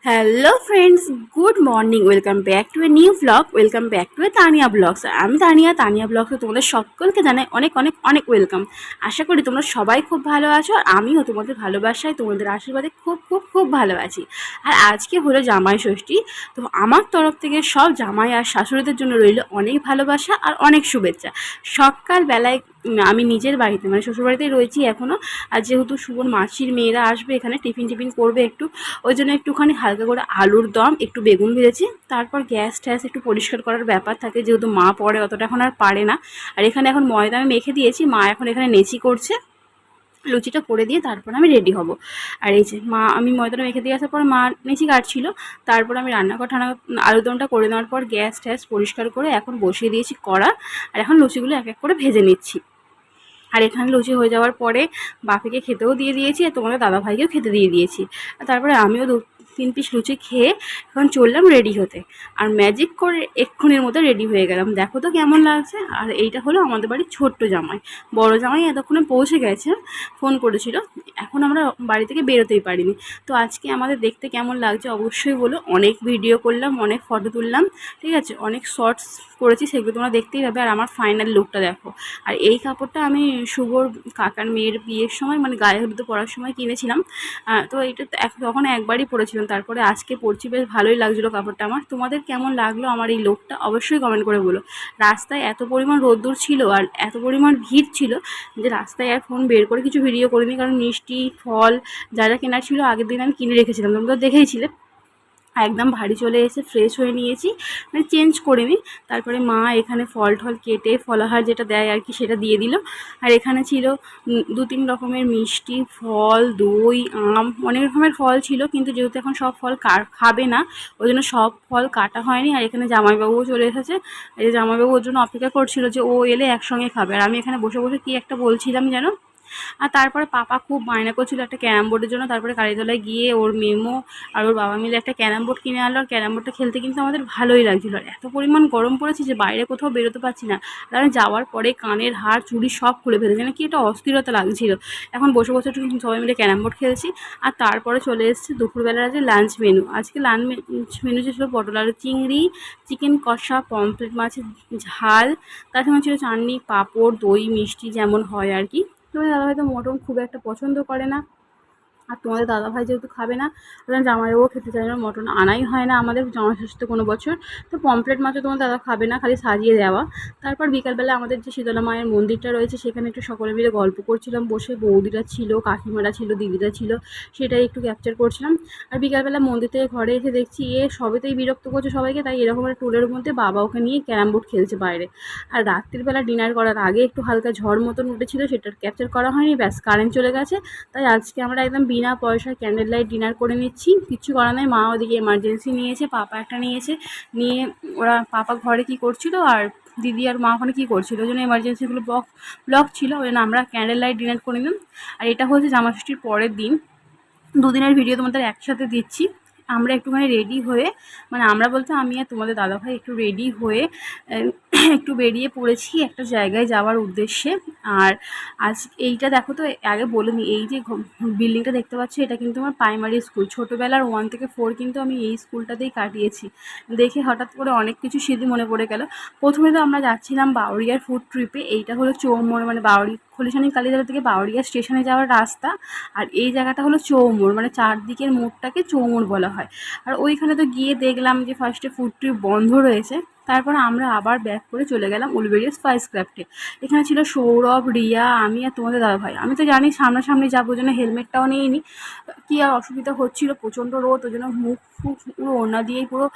Hello friends, good morning. Welcome back to a new blog. Welcome back to a Tania blogs. আমি তানিয়া ব্লগসে তোমাদের সকলকে জানাই অনেক অনেক অনেক ওয়েলকাম। আশা করি তোমরা সবাই খুব ভালো আছো, আর আমিও তোমাদের ভালোবাসায় তোমাদের আশীর্বাদে খুব খুব খুব ভালো আছি। আর আজকে হলো জামাই ষষ্ঠী, তো আমার তরফ থেকে সব জামাই আর শাশুড়িদের জন্য রইল অনেক ভালোবাসা আর অনেক শুভেচ্ছা। সকালবেলায় আমি নিজের বাড়িতে মানে শ্বশুরবাড়িতেই রয়েছি এখনও। আর যেহেতু শুভর মাসির মেয়েরা আসবে এখানে টিফিন করবে একটু, ওই জন্য একটুখানি হালকা করে আলুর দম, একটু বেগুন ভেজেছি। তারপর গ্যাস ট্যাস একটু পরিষ্কার করার ব্যাপার থাকে, যেহেতু মা পরে অতটা এখন আর পারে না। আর এখানে এখন ময়দা আমি মেখে দিয়েছি, মা এখন এখানে নেচি করছে। লুচিটা করে দিয়ে তারপর আমি রেডি হব। আর এই যে আমি ময়দাটা মেখে দিয়ে আসার পর মা নেচি কাটছিল। তারপর আমি রান্নাঘর আলুরদমটা করে নেওয়ার পর গ্যাস ট্যাস পরিষ্কার করে এখন বসিয়ে দিয়েছি কড়া। আর এখন লুচিগুলো এক এক করে ভেজে নিচ্ছি। আর এখানে লুচি হয়ে যাওয়ার পরে বাপিকে খেতেও দিয়ে দিয়েছি, আর তোমাদের দাদাভাইকেও খেতে দিয়ে দিয়েছি। আর তারপরে আমিও 2-3 পিস লুচি খেয়ে এখন চললাম রেডি হতে। আর ম্যাজিক করে এক্ষুনির মধ্যে রেডি হয়ে গেলাম, দেখো তো কেমন লাগছে। আর এইটা হলো আমাদের বাড়ির ছোট্ট জামাই। বড় জামাই এতক্ষণে পৌঁছে গেছে, ফোন করেছিল। এখন আমরা বাড়ি থেকে বেরোতেই পারিনি। তো আজকে আমাদের দেখতে কেমন লাগছে অবশ্যই বলো। অনেক ভিডিও করলাম, অনেক ফটো তুললাম, ঠিক আছে, অনেক শর্টস করেছি, সেগুলো তোমরা দেখতেই পাবে। আর আমার ফাইনাল লুকটা দেখো। আর এই কাপড়টা আমি শুভর কাকার মেয়ের বিয়ের সময় মানে গায়ে হলুদে পরার সময় কিনেছিলাম। তো এইটা তখন একবারই পরেছিলাম, তারপরে আজকে পরছি, বেশ ভালোই লাগছিলো কাপড়টা আমার। তোমাদের কেমন লাগলো আমার এই লুকটা অবশ্যই কমেন্ট করে বলো। রাস্তায় এত পরিমাণ রোদ্দুর ছিল আর এত পরিমাণ ভিড় ছিল যে রাস্তায় আর ফোন বের করে কিছু ভিডিও করিনি, কারণ মিষ্টি ফল যা যা কেনার ছিল আগের দিন আমি কিনে রেখেছিলাম, তোমরা তো দেখেইছিলে। একদম বাড়ি চলে এসে ফ্রেশ হয়ে নিয়েছি, মানে চেঞ্জ করে নিই। তারপরে মা এখানে ফল টল কেটে ফলাহার যেটা দেয় আর কি সেটা দিয়ে দিল। আর এখানে ছিল 2-3 রকমের মিষ্টি, ফল, দই, আম, অনেক রকমের ফল ছিল, কিন্তু যেহেতু এখন সব ফল খাবে না, ওই জন্য সব ফল কাটা হয়নি। আর এখানে জামাইবাবুও চলে এসেছে। এই যে জামাইবাবু ওর জন্য অপেক্ষা করছিল যে ও এলে একসঙ্গে খাবে, আর আমি এখানে বসে বসে কী একটা বলছিলাম যেন। আর তারপরে পাপা খুব বায়না করছিল একটা ক্যারাম বোর্ডের জন্য। তারপরে কালীতলায় গিয়ে ওর মেমো আর ওর বাবা মিলে একটা ক্যারাম বোর্ড কিনে আনলো। আর ক্যারাম বোর্ডটা খেলতে কিন্তু আমাদের ভালোই লাগছিলো। আর এত পরিমাণ গরম পড়েছে যে বাইরে কোথাও বেরোতে পারছি না। আর আমি যাওয়ার পরে কানের হার চুড়ি সব খুলে ফেলেছে, না কি একটা অস্থিরতা লাগছিল। এখন বসে বসে একটু সবাই মিলে ক্যারাম বোর্ড খেলছি। আর তারপরে চলে এসেছে দুপুরবেলার যে লাঞ্চ মেনু। আজকে লাঞ্চ মেনু যে ছিল পটল আলু চিংড়ি, চিকেন কষা, পমফ্রেট মাছের ঝাল, তার সঙ্গে ছিল চাটনি, পাঁপড়, দই, মিষ্টি যেমন হয় আর কি। তোমাদের দাদাভাই তো মটন খুব একটা পছন্দ করে না, আর তোমাদের দাদাভাই যেহেতু খাবে না, ওরা জামাইবাবুও খেতে চায় না, মটন আনাই হয় না আমাদের জামাই ষষ্ঠীতে কোনো বছর। তো পমফ্রেট মাছও তোমার দাদা খাবে না, খালি সাজিয়ে দেওয়া। তারপর বিকালবেলা আমাদের যে শীতলা মায়ের মন্দিরটা রয়েছে সেখানে একটু সকলে মিলে গল্প করছিলাম বসে। বৌদিরা ছিল, কাকিমারা ছিল, দিদিরা ছিল, সেটাই একটু ক্যাপচার করছিলাম। আর বিকালবেলা মন্দির থেকে ঘরে এসে দেখছি সবেতেই বিরক্ত করছে সবাইকে, তাই এরকম একটা টুলের মধ্যে বাবা ওকে নিয়ে ক্যারাম বোর্ড খেলছে বাইরে। আর রাত্রিবেলা ডিনার করার আগে একটু হালকা ঝড় মতন উঠেছিল, সেটা ক্যাপচার করা হয়নি, ব্যাস কারেন্ট চলে গেছে। তাই আজকে আমরা একদম বিনা পয়সায় ক্যান্ডেল লাইট ডিনার করে নিচ্ছি। কিচ্ছু করার নাই, মা ওদিকে এমার্জেন্সি নিয়েছে, পাপা একটা নিয়েছে, নিয়ে ওরা পাপা ঘরে কি করছিল আর দিদি আর মা ওখানে কী করছিল, ওই জন্য এমার্জেন্সিগুলো ব্লক ছিল, ওই জন্য আমরা ক্যান্ডেল লাইট ডিনার করে নিলাম। আর এটা হচ্ছে জামাষষ্ঠীর পরের দিন। দুদিনের ভিডিও তোমাদের একসাথে দিচ্ছি। আমরা একটুখানি রেডি হয়ে, মানে আমরা বলতে আমি আর তোমাদের দাদাভাই একটু রেডি হয়ে একটু বেরিয়ে পড়েছি একটা জায়গায় যাওয়ার উদ্দেশ্যে। আর আজ এইটা দেখো তো, আগে বলে নিই, এই যে বিল্ডিংটা দেখতে পাচ্ছ এটা কিন্তু আমার প্রাইমারি স্কুল। ছোটোবেলার 1 থেকে 4 কিন্তু আমি এই স্কুলটাতেই কাটিয়েছি। দেখে হঠাৎ করে অনেক কিছু স্মৃতি মনে পড়ে গেল। প্রথমে তো আমরা যাচ্ছিলাম বাউরিয়ার ফুড ট্রিপে। এইটা হলো চৌমোড়, মানে খলিশানি কালীতলা থেকে বাউরিয়া স্টেশনে যাওয়ার রাস্তা। আর এই জায়গাটা হলো চৌমোড়, মানে চারদিকের মোড়টাকে চৌমোড় বলা হয়। আর ওইখানে তো গিয়ে দেখলাম যে ফার্স্টে ফুড ট্রিপ বন্ধ রয়েছে। তারপর আমরা আবার ব্যাক করে চলে গেলাম উলবেরিয়া স্পাইস ক্রাফটে। এখানে ছিল সৌরভ, রিয়া, আমি আর তোমাদের দাদাভাই। আমি তো জানি সামনাসামনি যাবো, জন্য হেলমেটটাও নিইনি। কী আর অসুবিধা হচ্ছিলো, প্রচণ্ড রোদ, ওই জন্য মুখ ফুক পুরো ওড়না দিয়েই পুরো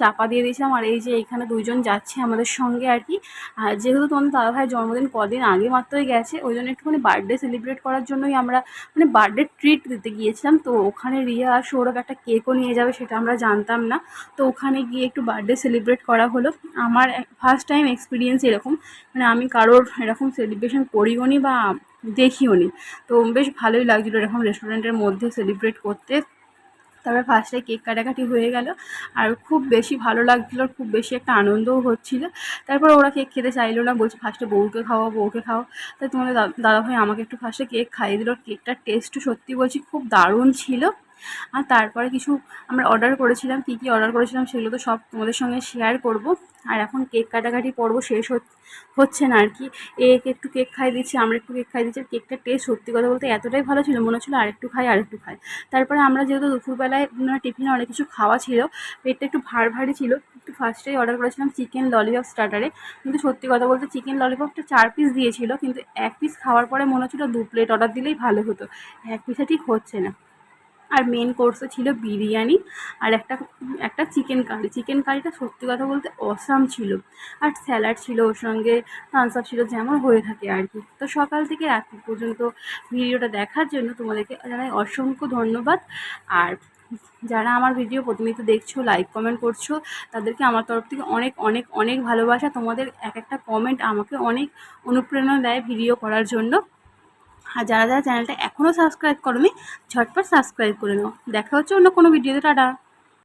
চাপা দিয়ে দিয়েছিলাম। আর এই যে এখানে 2 জন যাচ্ছে আমাদের সঙ্গে আর কি। আর যেহেতু তোমাদের দাদাভাইয়ের জন্মদিন কদিন আগে মাত্রই গেছে, ওই জন্য একটুখানি বার্থডে সেলিব্রেট করার জন্যই আমরা মানে বার্থডে ট্রিট দিতে গিয়েছিলাম। তো ওখানে রিয়া আর সৌরভ একটা কেকও নিয়ে যাবে, সেটা আমরা জানতাম না। তো ওখানে গিয়ে একটু বার্থডে সেলিব্রেট করা হলো। আমার ফার্স্ট টাইম এক্সপিরিয়েন্স এরকম, মানে আমি কারোর এরকম সেলিব্রেশন করিও নি বা দেখিও নি। তো বেশ ভালোই লাগছিলো এরকম রেস্টুরেন্টের মধ্যে সেলিব্রেট করতে। তারপরে ফার্স্টে কেক কাটাকাটি হয়ে গেল, আর খুব বেশি ভালো লাগছিলো, খুব বেশি একটা আনন্দও হচ্ছিলো। তারপর ওরা কেক খেতে চাইলো না, বলছে ফার্স্টে বউকে খাওয়াও, বউকে খাও। তাই তোমাদের দাদাভাই আমাকে একটু ফার্স্টে কেক খাইয়ে দিল। কেকটার টেস্টও সত্যি বলছি খুব দারুণ ছিল। আর তারপরে কিছু আমরা অর্ডার করেছিলাম, কী কী অর্ডার করেছিলাম সেগুলো তো সব তোমাদের সঙ্গে শেয়ার করব। আর এখন কেক কাটাকাটি পর্ব শেষ হচ্ছে না আর কি। একটু কেক খাই দিচ্ছি, আমরা একটু কেক খাই দিচ্ছি। কেকটা টেস্ট সত্যি কথা বলতে এতটাই ভালো ছিল, মনে হচ্ছিলো আরেকটু খাই। তারপরে আমরা যেহেতু দুপুরবেলায় টিফিনে অনেক কিছু খাওয়া ছিল, পেটটা একটু ভারী ছিল, একটু ফার্স্টেই অর্ডার করেছিলাম চিকেন ললিপপ স্টার্টারে। কিন্তু সত্যি কথা বলতে চিকেন ললিপপটা 4 পিস দিয়েছিল, কিন্তু 1 পিস খাওয়ার পরে মনে হচ্ছিলো 2 প্লেট অর্ডার দিলেই ভালো হতো, 1 পিসে ঠিক হচ্ছে না। আর মেন কোর্সে ছিল বিরিয়ানি আর একটা চিকেন কারিটা সত্যি কথা বলতে অসাম ছিল। আর স্যালাড ছিল ওর সঙ্গে, থামস আপ ছিল, যেমন হয়ে থাকে আর কি। তো সকাল থেকে রাত্রি পর্যন্ত ভিডিওটা দেখার জন্য তোমাদেরকে জানাই অসংখ্য ধন্যবাদ। আর যারা আমার ভিডিও প্রতিনিয়ত দেখছো, লাইক কমেন্ট করছো, তাদেরকে আমার তরফ থেকে অনেক অনেক অনেক ভালোবাসা। তোমাদের একটা কমেন্ট আমাকে অনেক অনুপ্রেরণা দেয় ভিডিও করার জন্য। আর যারা চ্যানেলটা এখনও সাবস্ক্রাইব করোনি, ঝটপট সাবস্ক্রাইব করে নাও। দেখা হচ্ছে অন্য কোনো ভিডিওতে। টাটা।